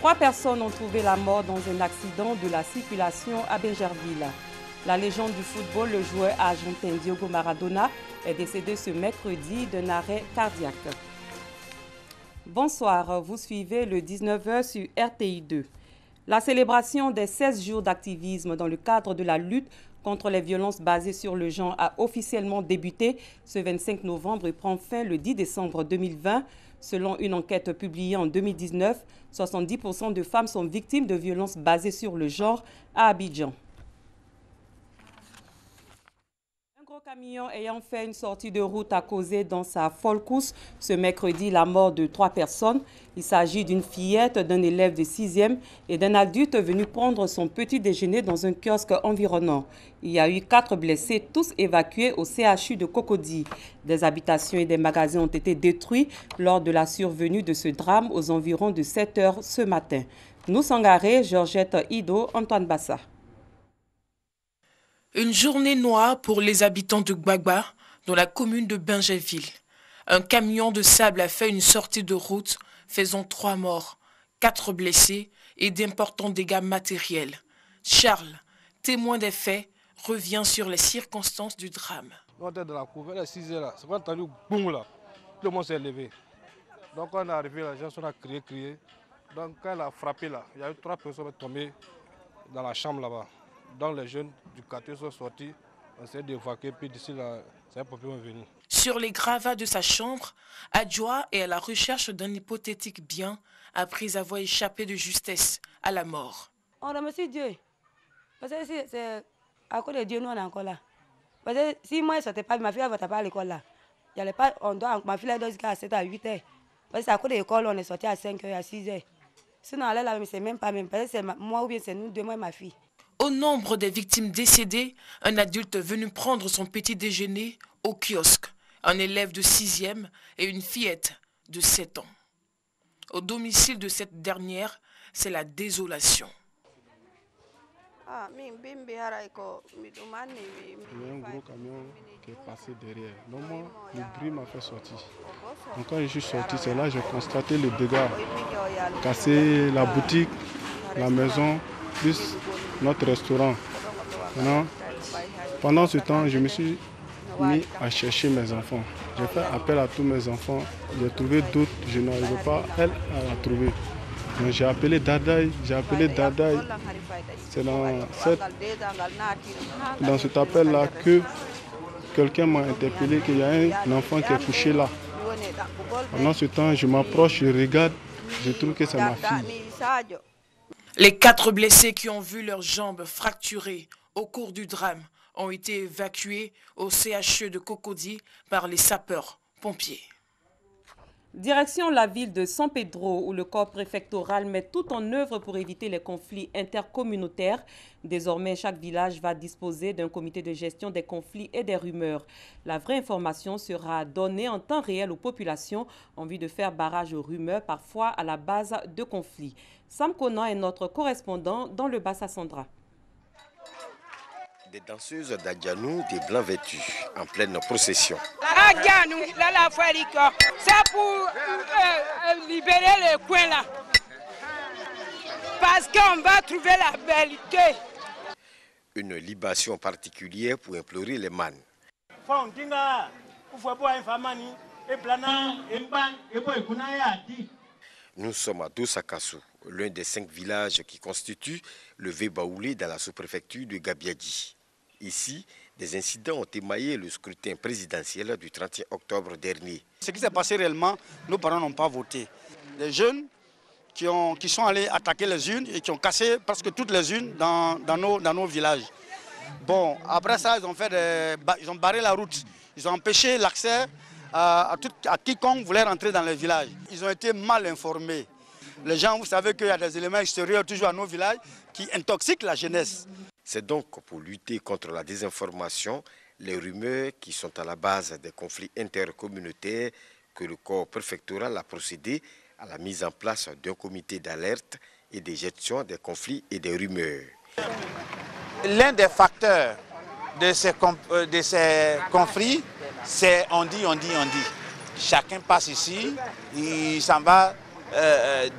3 personnes ont trouvé la mort dans un accident de la circulation à Bingerville. La légende du football, le joueur argentin Diego Maradona, est décédé ce mercredi d'un arrêt cardiaque. Bonsoir, vous suivez le 19h sur RTI2. La célébration des 16 jours d'activisme dans le cadre de la lutte contre les violences basées sur le genre a officiellement débuté ce 25 novembre et prend fin le 10 décembre 2020. Selon une enquête publiée en 2019, 70% de femmes sont victimes de violences basées sur le genre à Abidjan. Un gros camion ayant fait une sortie de route a causé dans sa folle course ce mercredi la mort de 3 personnes. Il s'agit d'une fillette, d'un élève de 6e et d'un adulte venu prendre son petit déjeuner dans un kiosque environnant. Il y a eu 4 blessés, tous évacués au CHU de Cocody. Des habitations et des magasins ont été détruits lors de la survenue de ce drame aux environs de 7 h ce matin. Nous Sangaré, Georgette Ido, Antoine Bassa. Une journée noire pour les habitants de Gbagba, dans la commune de Bingerville. Un camion de sable a fait une sortie de route, faisant 3 morts, 4 blessés et d'importants dégâts matériels. Charles, témoin des faits, revient sur les circonstances du drame. On était dans la cour, vers les 6 h là, c'est quand on a entendu boum là, tout le monde s'est levé. Donc quand on est arrivé, les gens ont crié. Donc quand elle a frappé là, il y a eu 3 personnes tombées dans la chambre là-bas. Donc les jeunes du quartier sont sortis, on s'est d'évacuer, puis d'ici là, c'est un problème venu. Sur les gravats de sa chambre, Adjoa est à la recherche d'un hypothétique bien après avoir échappé de justesse à la mort. On remercie Dieu. Parce que c'est à cause de Dieu, nous on est encore là. Parce que si moi je ne sortais pas, ma fille ne va pas à l'école là. Ma fille doit jusqu'à 7 à 8 h. Parce que c'est à cause de l'école, on est sorti à 5 h, à 6 h. Sinon, elle est là, mais c'est même pas même. Parce que c'est moi ou bien c'est nous deux, moi et ma fille. Au nombre des victimes décédées, un adulte venu prendre son petit déjeuner au kiosque, un élève de 6e et une fillette de 7 ans. Au domicile de cette dernière, c'est la désolation. Il y a un gros camion qui est passé derrière. Donc moi, le bruit m'a fait sortir. Donc quand je suis sorti, c'est là que j'ai constaté le dégât. Casser la boutique, la maison, plus notre restaurant. Maintenant, pendant ce temps, je me suis mis à chercher mes enfants. J'ai fait appel à tous mes enfants. J'ai trouvé d'autres, je n'arrivais pas, elle a trouvé. Donc j'ai appelé Dadaï, C'est dans cet appel-là que quelqu'un m'a interpellé qu'il y a un enfant qui est couché là. Pendant ce temps, je m'approche, je regarde, je trouve que c'est ma fille. Les 4 blessés qui ont vu leurs jambes fracturées au cours du drame ont été évacués au CHU de Cocody par les sapeurs-pompiers. Direction la ville de San Pedro où le corps préfectoral met tout en œuvre pour éviter les conflits intercommunautaires. Désormais, chaque village va disposer d'un comité de gestion des conflits et des rumeurs. La vraie information sera donnée en temps réel aux populations en vue de faire barrage aux rumeurs, parfois à la base de conflits. Sam Conan est notre correspondant dans le Bassa-Sandra. Des danseuses d'Adjanou, des blancs vêtus, en pleine procession. Adjanou, c'est pour libérer le coin là. Parce qu'on va trouver la vérité. Une libation particulière pour implorer les mânes. Nous sommes à Dosakassou, l'un des 5 villages qui constituent le Vébaoulé dans la sous-préfecture de Gabiadji. Ici, des incidents ont émaillé le scrutin présidentiel du 31 octobre dernier. Ce qui s'est passé réellement, nos parents n'ont pas voté. Les jeunes qui sont allés attaquer les urnes et qui ont cassé presque toutes les urnes dans nos villages. Bon, après ça, ils ont barré la route. Ils ont empêché l'accès à quiconque voulait rentrer dans les villages. Ils ont été mal informés. Les gens, vous savez qu'il y a des éléments extérieurs toujours à nos villages qui intoxiquent la jeunesse. C'est donc pour lutter contre la désinformation, les rumeurs qui sont à la base des conflits intercommunautaires que le corps préfectoral a procédé à la mise en place d'un comité d'alerte et de gestion des conflits et des rumeurs. L'un des facteurs de ces conflits, c'est on dit. Chacun passe ici, il s'en va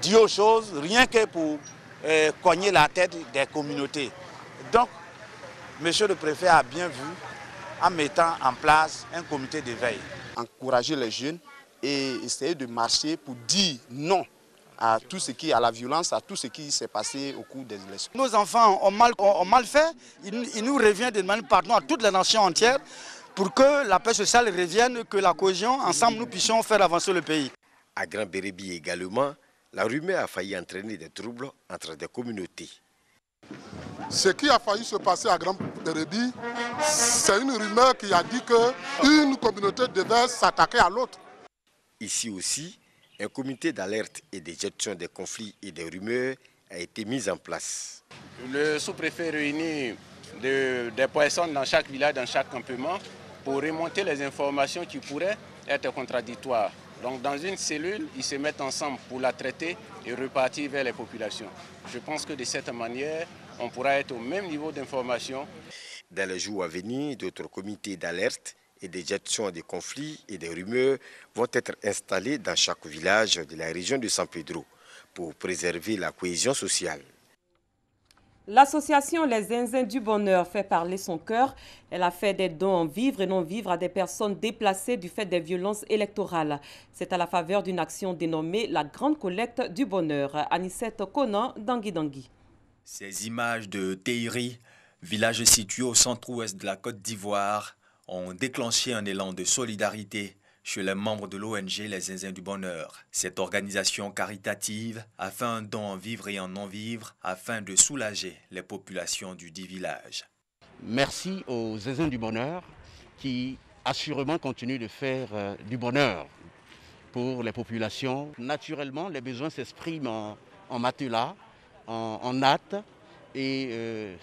dit aux choses rien que pour cogner la tête des communautés. Donc, monsieur le préfet a bien vu en mettant en place un comité de veille. Encourager les jeunes et essayer de marcher pour dire non à tout ce qui est à la violence, à tout ce qui s'est passé au cours des élections. Nos enfants ont mal fait, il nous revient de demander pardon à toute la nation entière pour que la paix sociale revienne, que la cohésion, ensemble nous puissions faire avancer le pays. À Grand Bérébi également, la rumeur a failli entraîner des troubles entre des communautés. Ce qui a failli se passer à Grand Bérébi, c'est une rumeur qui a dit qu'une communauté devait s'attaquer à l'autre. Ici aussi, un comité d'alerte et de gestion des conflits et des rumeurs a été mis en place. Le sous-préfet réunit des personnes dans chaque village, dans chaque campement, pour remonter les informations qui pourraient être contradictoires. Donc dans une cellule, ils se mettent ensemble pour la traiter et repartir vers les populations. Je pense que de cette manière, on pourra être au même niveau d'information. Dans les jours à venir, d'autres comités d'alerte et de gestion des conflits et des rumeurs vont être installés dans chaque village de la région de San Pedro pour préserver la cohésion sociale. L'association Les Zinzins du Bonheur fait parler son cœur. Elle a fait des dons en vivres et non-vivres à des personnes déplacées du fait des violences électorales. C'est à la faveur d'une action dénommée la Grande Collecte du Bonheur. Anicette Conan, Dangui. Ces images de Teiri, village situé au centre-ouest de la Côte d'Ivoire, ont déclenché un élan de solidarité chez les membres de l'ONG Les Zinzins du Bonheur. Cette organisation caritative a fait un don en vivres et en non-vivres afin de soulager les populations du dit village. Merci aux Zinzins du Bonheur qui assurément continuent de faire du bonheur pour les populations. Naturellement, les besoins s'expriment en matelas, en nattes et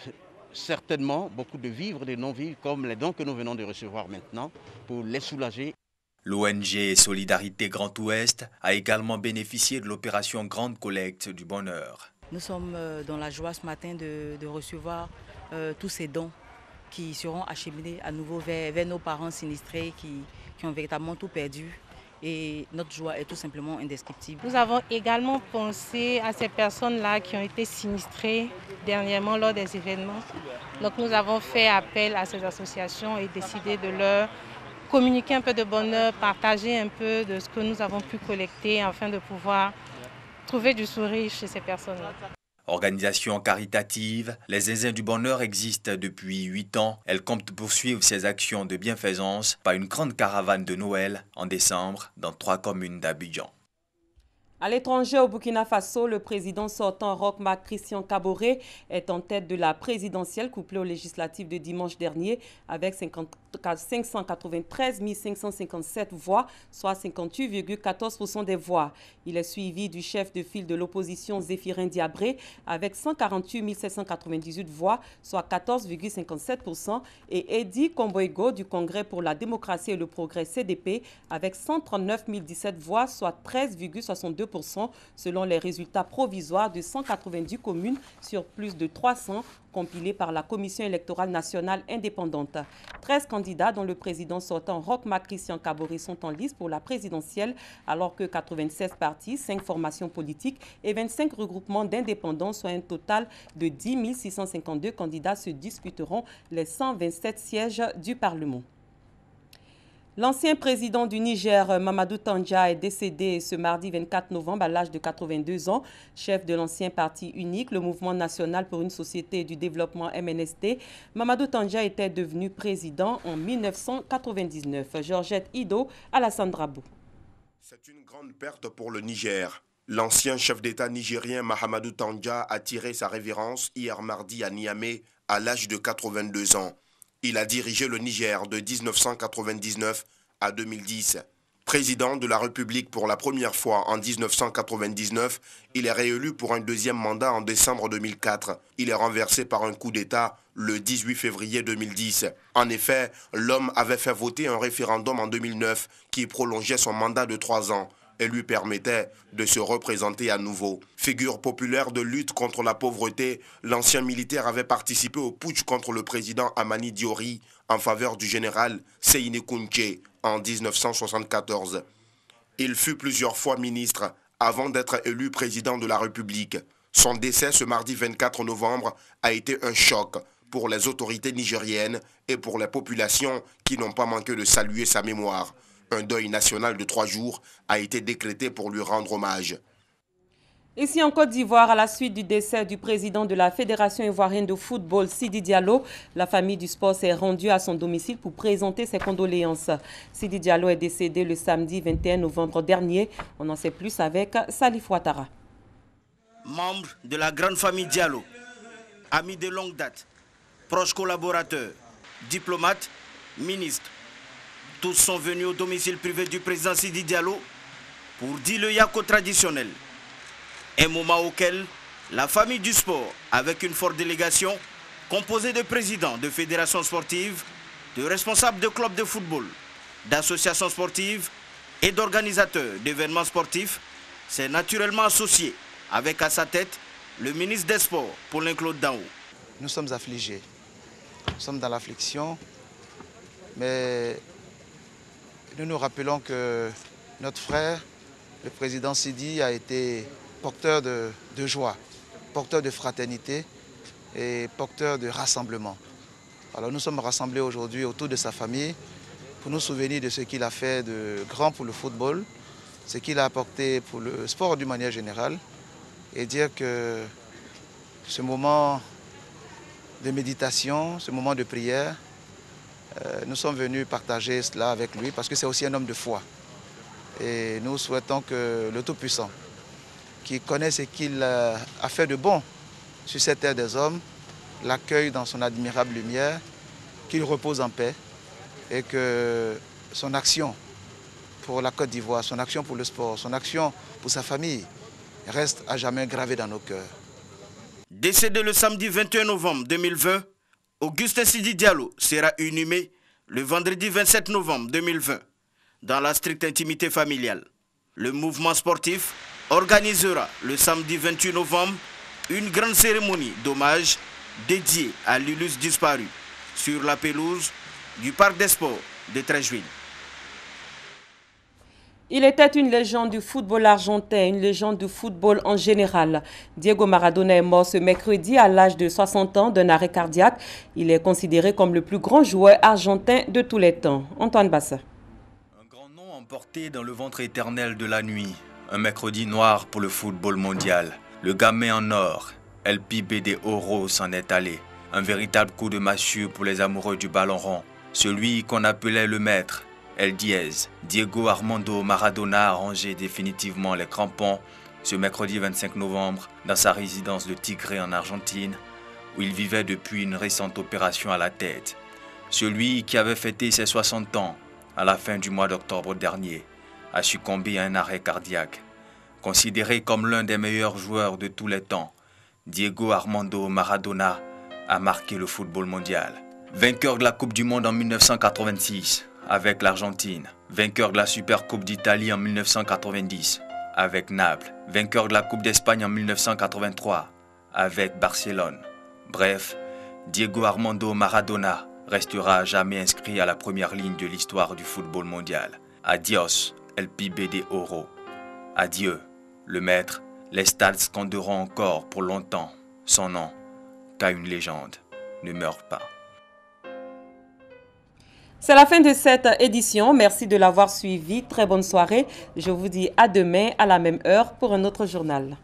certainement beaucoup de vivres, des non-vivres comme les dons que nous venons de recevoir maintenant pour les soulager. L'ONG Solidarité Grand Ouest a également bénéficié de l'opération Grande Collecte du Bonheur. Nous sommes dans la joie ce matin de recevoir tous ces dons qui seront acheminés à nouveau vers nos parents sinistrés qui ont véritablement tout perdu. Et notre joie est tout simplement indescriptible. Nous avons également pensé à ces personnes-là qui ont été sinistrées dernièrement lors des événements. Donc nous avons fait appel à ces associations et décidé de leur communiquer un peu de bonheur, partager un peu de ce que nous avons pu collecter afin de pouvoir trouver du sourire chez ces personnes-là. Organisation caritative, les Zinzins du Bonheur existent depuis 8 ans. Elle compte poursuivre ses actions de bienfaisance par une grande caravane de Noël en décembre dans 3 communes d'Abidjan. À l'étranger, au Burkina Faso, le président sortant Roch Marc Christian Kaboré est en tête de la présidentielle couplée aux législatives de dimanche dernier avec 593 557 voix, soit 58,14% des voix. Il est suivi du chef de file de l'opposition Zéphirin Diabré avec 148 798 voix, soit 14,57%, et Edi Komboego du Congrès pour la démocratie et le progrès CDP avec 139 017 voix, soit 13,62%. Selon les résultats provisoires de 190 communes sur plus de 300 compilés par la Commission électorale nationale indépendante. 13 candidats dont le président sortant Roch Marc Christian Kaboré sont en lice pour la présidentielle alors que 96 partis, 5 formations politiques et 25 regroupements d'indépendants, soit un total de 10 652 candidats se disputeront les 127 sièges du Parlement. L'ancien président du Niger, Mamadou Tandja, est décédé ce mardi 24 novembre à l'âge de 82 ans. Chef de l'ancien parti unique, le Mouvement national pour une société du développement MNSD, Mamadou Tandja était devenu président en 1999. Georgette Ido, Alassane Drabou. C'est une grande perte pour le Niger. L'ancien chef d'État nigérien Mahamadou Tandja a tiré sa révérence hier mardi à Niamey à l'âge de 82 ans. Il a dirigé le Niger de 1999 à 2010. Président de la République pour la première fois en 1999, il est réélu pour un deuxième mandat en décembre 2004. Il est renversé par un coup d'État le 18 février 2010. En effet, l'homme avait fait voter un référendum en 2009 qui prolongeait son mandat de 3 ans et lui permettait de se représenter à nouveau. Figure populaire de lutte contre la pauvreté, l'ancien militaire avait participé au putsch contre le président Hamani Diori en faveur du général Seyni Kounché en 1974. Il fut plusieurs fois ministre avant d'être élu président de la République. Son décès ce mardi 24 novembre a été un choc pour les autorités nigériennes et pour les populations qui n'ont pas manqué de saluer sa mémoire. Un deuil national de 3 jours a été décrété pour lui rendre hommage. Ici en Côte d'Ivoire, à la suite du décès du président de la Fédération ivoirienne de football, Sidi Diallo, la famille du sport s'est rendue à son domicile pour présenter ses condoléances. Sidi Diallo est décédé le samedi 21 novembre dernier. On en sait plus avec Salif Ouattara. Membre de la grande famille Diallo, ami de longue date, proches collaborateurs, diplomates, ministres, tous sont venus au domicile privé du président Sidi Diallo pour dire le yako traditionnel. Un moment auquel la famille du sport, avec une forte délégation composée de présidents de fédérations sportives, de responsables de clubs de football, d'associations sportives et d'organisateurs d'événements sportifs, s'est naturellement associé avec à sa tête le ministre des Sports, Paulin-Claude Daou. Nous sommes affligés, nous sommes dans l'affliction, mais nous nous rappelons que notre frère, le président Sidi, a été porteur de joie, porteur de fraternité et porteur de rassemblement. Alors nous sommes rassemblés aujourd'hui autour de sa famille pour nous souvenir de ce qu'il a fait de grand pour le football, ce qu'il a apporté pour le sport d'une manière générale, et dire que ce moment de méditation, ce moment de prière, nous sommes venus partager cela avec lui parce que c'est aussi un homme de foi. Et nous souhaitons que le Tout-Puissant, qui connaît ce qu'il a fait de bon sur cette terre des hommes, l'accueille dans son admirable lumière, qu'il repose en paix et que son action pour la Côte d'Ivoire, son action pour le sport, son action pour sa famille reste à jamais gravée dans nos cœurs. Décédé le samedi 21 novembre 2020, Augustin Sidi Diallo sera inhumé le vendredi 27 novembre 2020 dans la stricte intimité familiale. Le mouvement sportif organisera le samedi 28 novembre une grande cérémonie d'hommage dédiée à l'illustre disparu sur la pelouse du Parc des Sports de Treichville. Il était une légende du football argentin, une légende du football en général. Diego Maradona est mort ce mercredi à l'âge de 60 ans d'un arrêt cardiaque. Il est considéré comme le plus grand joueur argentin de tous les temps. Antoine Bassa. Un grand nom emporté dans le ventre éternel de la nuit. Un mercredi noir pour le football mondial. Le gamin en or, El Pibe de Oro, s'en est allé. Un véritable coup de massue pour les amoureux du ballon rond. Celui qu'on appelait le maître, El Diez. Diego Armando Maradona a rangé définitivement les crampons ce mercredi 25 novembre dans sa résidence de Tigre en Argentine, où il vivait depuis une récente opération à la tête. Celui qui avait fêté ses 60 ans à la fin du mois d'octobre dernier a succombé à un arrêt cardiaque. Considéré comme l'un des meilleurs joueurs de tous les temps, Diego Armando Maradona a marqué le football mondial. Vainqueur de la Coupe du Monde en 1986 avec l'Argentine, vainqueur de la Super Coupe d'Italie en 1990 avec Naples, vainqueur de la Coupe d'Espagne en 1983 avec Barcelone. Bref, Diego Armando Maradona restera à jamais inscrit à la première ligne de l'histoire du football mondial. Adios, El Pibe de Oro. Adieu, le maître. Les stades scanderont encore pour longtemps son nom, car une légende ne meurt pas. C'est la fin de cette édition. Merci de l'avoir suivi. Très bonne soirée. Je vous dis à demain à la même heure pour un autre journal.